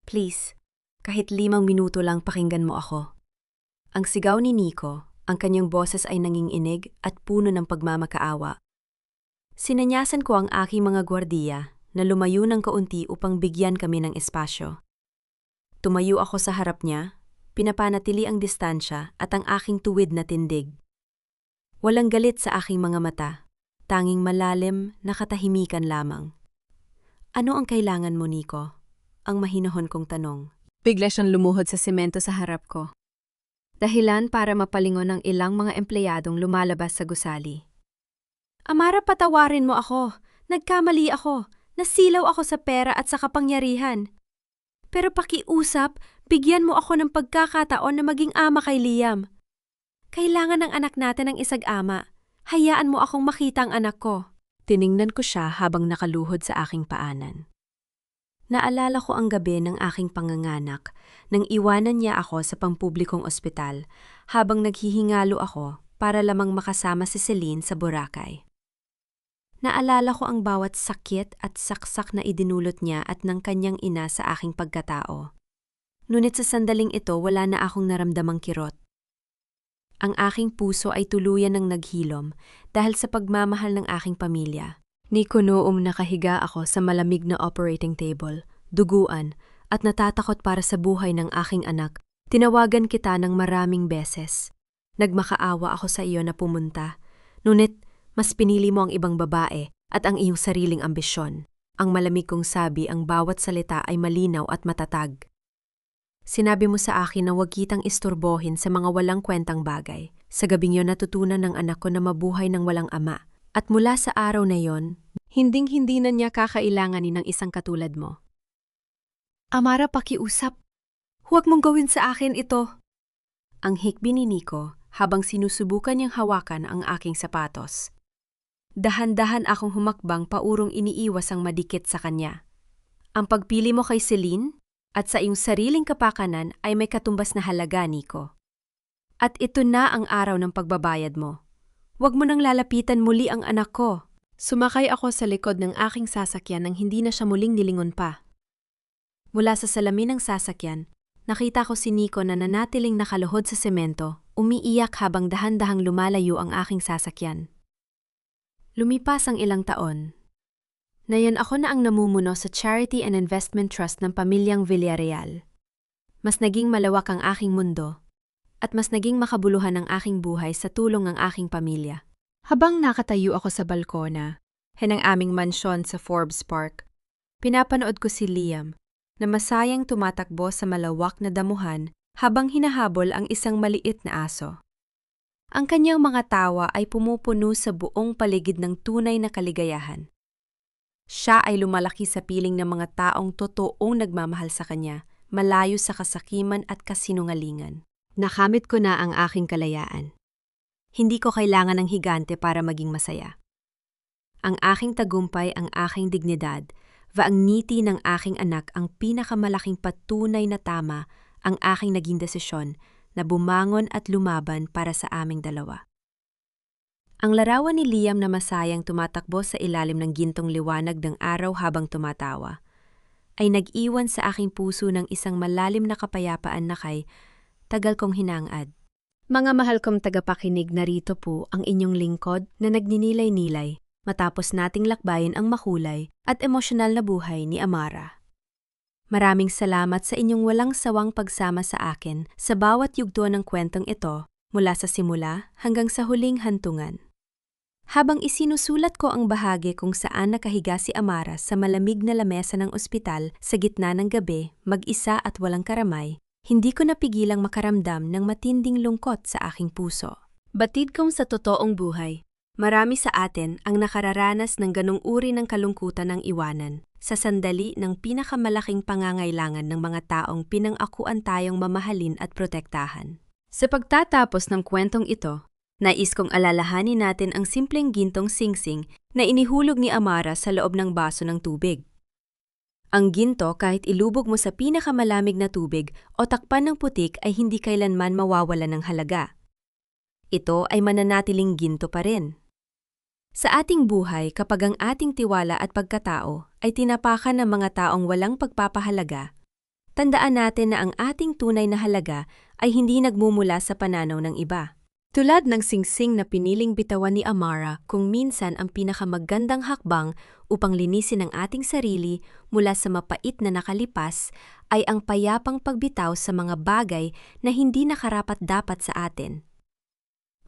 please, kahit 5 minuto lang pakinggan mo ako. Ang sigaw ni Nico, ang kanyang boses ay nanginginig at puno ng pagmamakaawa. Sinanyasan ko ang aking mga gwardiya na lumayo ng kaunti upang bigyan kami ng espasyo. Tumayo ako sa harap niya, pinapanatili ang distansya at ang aking tuwid na tindig. Walang galit sa aking mga mata, tanging malalim na katahimikan lamang. Ano ang kailangan mo, Nico? Ang mahinahon kong tanong. Bigla siyang lumuhod sa semento sa harap ko. Dahilan para mapalingon ng ilang mga empleyadong lumalabas sa gusali. Amara, patawarin mo ako. Nagkamali ako. Nasilaw ako sa pera at sa kapangyarihan. Pero pakiusap, bigyan mo ako ng pagkakataon na maging ama kay Liam. Kailangan ng anak natin ng isag-ama. Hayaan mo akong makita ang anak ko. Tiningnan ko siya habang nakaluhod sa aking paanan. Naalala ko ang gabi ng aking panganganak nang iwanan niya ako sa pampublikong ospital habang naghihingalo ako para lamang makasama si Celine sa Boracay. Naalala ko ang bawat sakit at saksak na idinulot niya at ng kanyang ina sa aking pagkatao. Ngunit sa sandaling ito wala na akong naramdamang kirot. Ang aking puso ay tuluyan ng naghilom dahil sa pagmamahal ng aking pamilya. Nico, noong nakahiga ako sa malamig na operating table, duguan, at natatakot para sa buhay ng aking anak, tinawagan kita ng maraming beses. Nagmakaawa ako sa iyo na pumunta, ngunit mas pinili mo ang ibang babae at ang iyong sariling ambisyon. Ang malamig kong sabi, ang bawat salita ay malinaw at matatag. Sinabi mo sa akin na huwag kitang istorbohin sa mga walang kwentang bagay. Sa gabing yon natutunan ng anak ko na mabuhay ng walang ama. At mula sa araw na yon, Hinding-hindi na niya kakailanganin ng isang katulad mo. Amara, pakiusap. Huwag mong gawin sa akin ito. Ang hikbi ni Nico habang sinusubukan niyang hawakan ang aking sapatos. Dahan-dahan akong humakbang paurong iniiwas ang madikit sa kanya. Ang pagpili mo kay Celine at sa iyong sariling kapakanan ay may katumbas na halaga, Nico. At ito na ang araw ng pagbabayad mo. Huwag mo nang lalapitan muli ang anak ko. Sumakay ako sa likod ng aking sasakyan nang hindi na siya muling nilingon pa. Mula sa salamin ng sasakyan, nakita ko si Nico na nanatiling nakaluhod sa semento, umiiyak habang dahan-dahang lumalayo ang aking sasakyan. Lumipas ang ilang taon. Ngayon ako na ang namumuno sa Charity and Investment Trust ng pamilyang Villarreal. Mas naging malawak ang aking mundo at mas naging makabuluhan ang aking buhay sa tulong ng aking pamilya. Habang nakatayo ako sa balkona, ng aming mansyon sa Forbes Park, pinapanood ko si Liam na masayang tumatakbo sa malawak na damuhan habang hinahabol ang isang maliit na aso. Ang kanyang mga tawa ay pumupuno sa buong paligid ng tunay na kaligayahan. Siya ay lumalaki sa piling ng mga taong totoong nagmamahal sa kanya, malayo sa kasakiman at kasinungalingan. Nakamit ko na ang aking kalayaan. Hindi ko kailangan ng higante para maging masaya. Ang aking tagumpay, ang aking dignidad, ang ngiti ng aking anak ang pinakamalaking patunay na tama ang aking naging desisyon na bumangon at lumaban para sa aming dalawa. Ang larawan ni Liam na masayang tumatakbo sa ilalim ng gintong liwanag ng araw habang tumatawa ay nag-iwan sa aking puso ng isang malalim na kapayapaan na kay tagal kong hinangad. Mga mahal kong tagapakinig, narito po ang inyong lingkod na nagninilay-nilay matapos nating lakbayin ang makulay at emosyonal na buhay ni Amara. Maraming salamat sa inyong walang sawang pagsama sa akin sa bawat yugto ng kwentong ito mula sa simula hanggang sa huling hantungan. Habang isinusulat ko ang bahagi kung saan nakahiga si Amara sa malamig na lamesa ng ospital sa gitna ng gabi, mag-isa at walang karamay, hindi ko napigilang makaramdam ng matinding lungkot sa aking puso. Batid kong sa totoong buhay, marami sa atin ang nakararanas ng ganong uri ng kalungkutan ng iwanan sa sandali ng pinakamalaking pangangailangan ng mga taong pinang-akuan tayong mamahalin at protektahan. Sa pagtatapos ng kwentong ito, nais kong alalahanin natin ang simpleng gintong singsing na inihulog ni Amara sa loob ng baso ng tubig. Ang ginto, kahit ilubog mo sa pinakamalamig na tubig o takpan ng putik, ay hindi kailanman mawawala ng halaga. Ito ay mananatiling ginto pa rin. Sa ating buhay, kapag ang ating tiwala at pagkatao ay tinapakan ng mga taong walang pagpapahalaga, tandaan natin na ang ating tunay na halaga ay hindi nagmumula sa pananaw ng iba. Tulad ng singsing na piniling bitawan ni Amara, kung minsan ang pinakamagandang hakbang upang linisin ang ating sarili mula sa mapait na nakalipas ay ang payapang pagbitaw sa mga bagay na hindi nakarapat-dapat sa atin.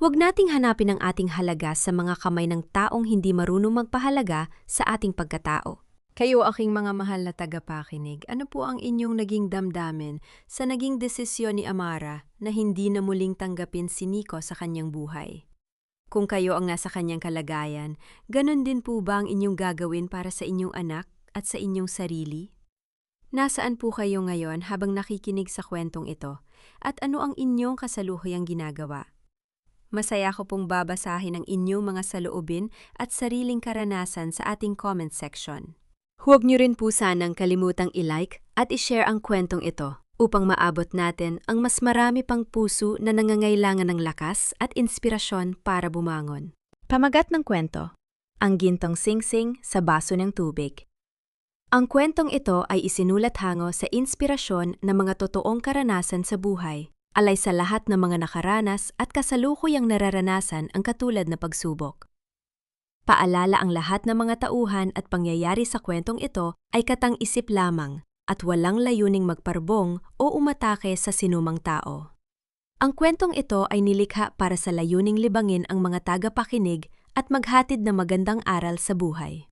Huwag nating hanapin ang ating halaga sa mga kamay ng taong hindi marunong magpahalaga sa ating pagkatao. Kayo, aking mga mahal na tagapakinig, ano po ang inyong naging damdamin sa naging desisyon ni Amara na hindi na muling tanggapin si Nico sa kanyang buhay? Kung kayo ang nasa kanyang kalagayan, ganon din po ba ang inyong gagawin para sa inyong anak at sa inyong sarili? Nasaan po kayo ngayon habang nakikinig sa kwentong ito? At ano ang inyong kasalukuyang ginagawa? Masaya ko pong babasahin ang inyong mga saloobin at sariling karanasan sa ating comment section. Huwag niyo rin po sanang kalimutang i-like at i-share ang kwentong ito upang maabot natin ang mas marami pang puso na nangangailangan ng lakas at inspirasyon para bumangon. Pamagat ng kwento, ang gintong singsing sa baso ng tubig. Ang kwentong ito ay isinulat hango sa inspirasyon ng mga totoong karanasan sa buhay, alay sa lahat ng mga nakaranas at kasalukuyang nararanasan ang katulad na pagsubok. Paalala, ang lahat ng mga tauhan at pangyayari sa kwentong ito ay katang-isip lamang at walang layuning magparbong o umatake sa sinumang tao. Ang kwentong ito ay nilikha para sa layuning libangin ang mga tagapakinig at maghatid ng magandang aral sa buhay.